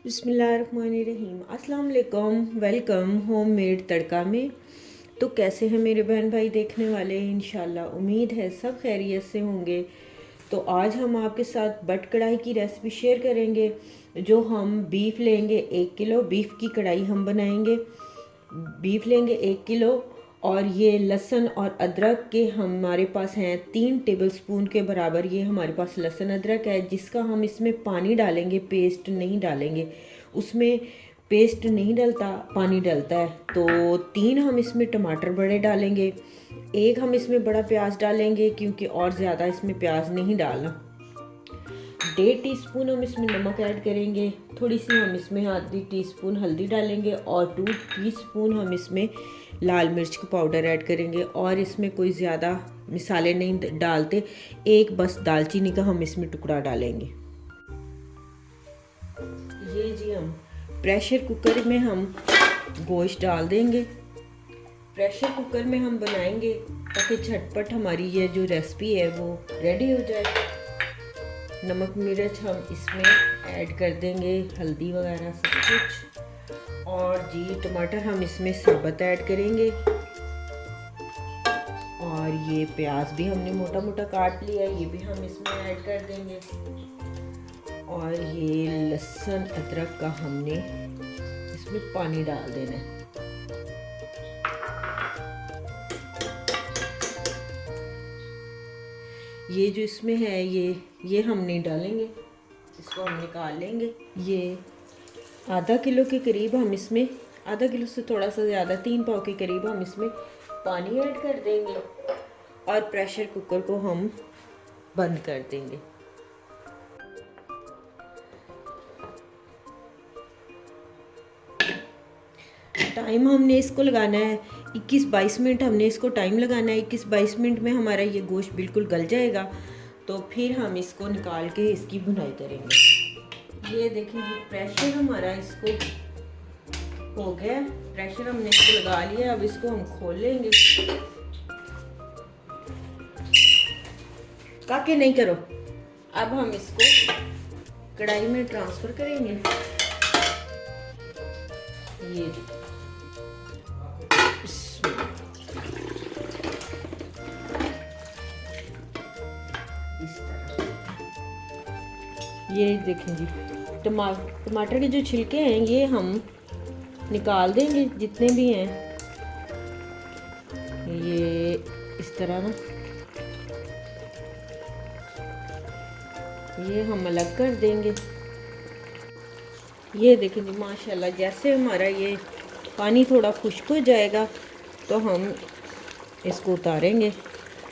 बिस्मिल्लाहिर्रहमानिर्रहीम। अस्सलाम वालेकुम। वेलकम होम मेड तड़का में। तो कैसे हैं मेरे बहन भाई देखने वाले? इंशाल्लाह उम्मीद है सब खैरियत से होंगे। तो आज हम आपके साथ बट कढ़ाई की रेसिपी शेयर करेंगे। जो हम बीफ लेंगे 1 किलो, बीफ की कढ़ाई हम बनाएंगे। बीफ लेंगे 1 किलो और ये लहसुन और अदरक के हमारे पास हैं 3 टेबलस्पून के बराबर। ये हमारे पास लहसुन अदरक है जिसका हम इसमें पानी डालेंगे, पेस्ट नहीं डालेंगे। उसमें पेस्ट नहीं डलता, पानी डलता है। तो 3 हम इसमें टमाटर बड़े डालेंगे। 1 हम इसमें बड़ा प्याज डालेंगे क्योंकि और ज़्यादा इसमें प्याज नहीं डालना। 1.5 टीस्पून हम इसमें नमक ऐड करेंगे। थोड़ी सी हम इसमें आधी टीस्पून हल्दी डालेंगे और 2 टीस्पून हम इसमें लाल मिर्च का पाउडर ऐड करेंगे। और इसमें कोई ज़्यादा मसाले नहीं डालते, एक बस दालचीनी का हम इसमें टुकड़ा डालेंगे। ये जी हम प्रेशर कुकर में हम गोश्त डाल देंगे। प्रेशर कुकर में हम बनाएंगे ताकि झटपट हमारी ये जो रेसिपी है वो रेडी हो जाए। नमक मिर्च हम इसमें ऐड कर देंगे, हल्दी वगैरह सब कुछ। और जी टमाटर हम इसमें साबुत ऐड करेंगे। और ये प्याज भी हमने मोटा मोटा काट लिया, ये भी हम इसमें ऐड कर देंगे। और ये लहसुन अदरक का हमने इसमें पानी डाल देना है। ये जो इसमें है ये हम नहीं डालेंगे, इसको हम निकाल लेंगे। ये आधा किलो के करीब हम इसमें, आधा किलो से थोड़ा सा ज़्यादा, 3 पाव के करीब हम इसमें पानी ऐड कर देंगे और प्रेशर कुकर को हम बंद कर देंगे। टाइम हमने इसको लगाना है 21-22 मिनट हमने इसको टाइम लगाना है। 21-22 मिनट में हमारा ये गोश्त बिल्कुल गल जाएगा। तो फिर हम इसको निकाल के इसकी भुनाई करेंगे। ये देखिए प्रेशर हमारा इसको हो गया, प्रेशर हमने इसको लगा लिया। अब इसको हम खोल लेंगे। काके नहीं करो। अब हम इसको कढ़ाई में ट्रांसफ़र करेंगे। ये ये देखें जी टमाटर के जो छिलके हैं ये हम निकाल देंगे जितने भी हैं। ये इस तरह ना ये हम अलग कर देंगे। ये देखें जी माशाल्लाह, जैसे हमारा ये पानी थोड़ा खुश्क हो जाएगा तो हम इसको उतारेंगे।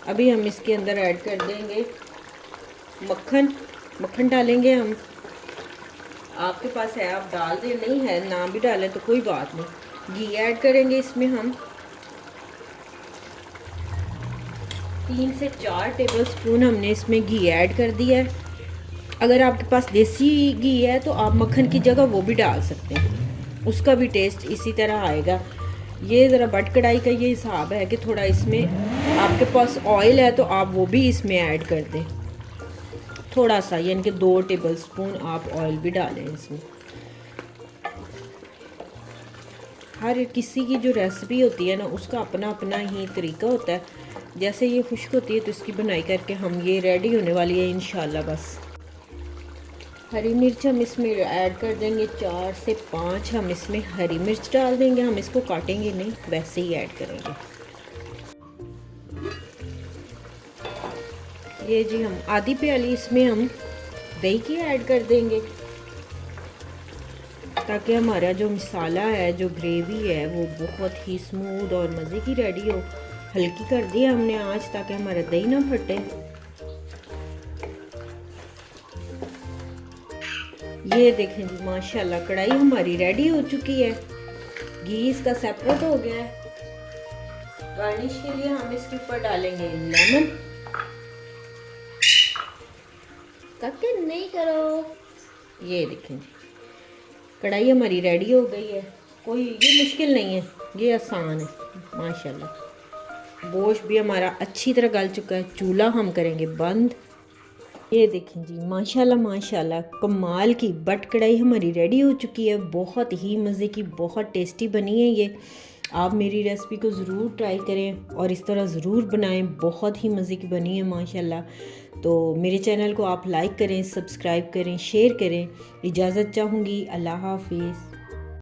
अभी हम इसके अंदर ऐड कर देंगे मक्खन डालेंगे हम। आपके पास है आप डाल दें, नहीं है ना भी डालें तो कोई बात नहीं। घी ऐड करेंगे इसमें हम 3 से 4 टेबलस्पून हमने इसमें घी ऐड कर दिया है। अगर आपके पास देसी घी है तो आप मक्खन की जगह वो भी डाल सकते हैं, उसका भी टेस्ट इसी तरह आएगा। ये ज़रा बट कढ़ाई का ये हिसाब है कि थोड़ा इसमें आपके पास ऑयल है तो आप वो भी इसमें ऐड कर दें थोड़ा सा, यानी कि 2 टेबलस्पून आप ऑयल भी डालें इसमें। हर किसी की जो रेसिपी होती है ना उसका अपना अपना ही तरीका होता है। जैसे ये खुश्क होती है तो इसकी बनाई करके हम ये रेडी होने वाली है इंशाल्लाह। बस हरी मिर्च हम इसमें ऐड कर देंगे, 4 से 5 हम इसमें हरी मिर्च डाल देंगे। हम इसको काटेंगे नहीं, वैसे ही ऐड करेंगे। ये जी हम आधी प्याली इसमें हम दही की ऐड कर देंगे ताकि हमारा जो मसाला है, जो ग्रेवी है वो बहुत ही स्मूथ और मज़े की रेडी हो। हल्की कर दिया हमने आंच ताकि हमारा दही ना फटे। ये देखें जी माशाल्लाह कढ़ाई हमारी रेडी हो चुकी है। घी इसका सेपरेट हो गया है। गार्निश के लिए हम इसके ऊपर डालेंगे लेमन। काके नहीं करो। ये देखें जी कढ़ाई हमारी रेडी हो गई है। कोई ये मुश्किल नहीं है, ये आसान है माशाल्लाह। गोश्त भी हमारा अच्छी तरह गल चुका है। चूल्हा हम करेंगे बंद ये देखें जी, माशाल्लाह माशाल्लाह कमाल की बट कढ़ाई हमारी रेडी हो चुकी है। बहुत ही मज़े की, बहुत टेस्टी बनी है ये। आप मेरी रेसिपी को ज़रूर ट्राई करें और इस तरह ज़रूर बनाएं। बहुत ही मज़े की बनी है माशाल्लाह। तो मेरे चैनल को आप लाइक करें, सब्सक्राइब करें, शेयर करें। इजाज़त चाहूँगी। अल्लाह हाफिज़।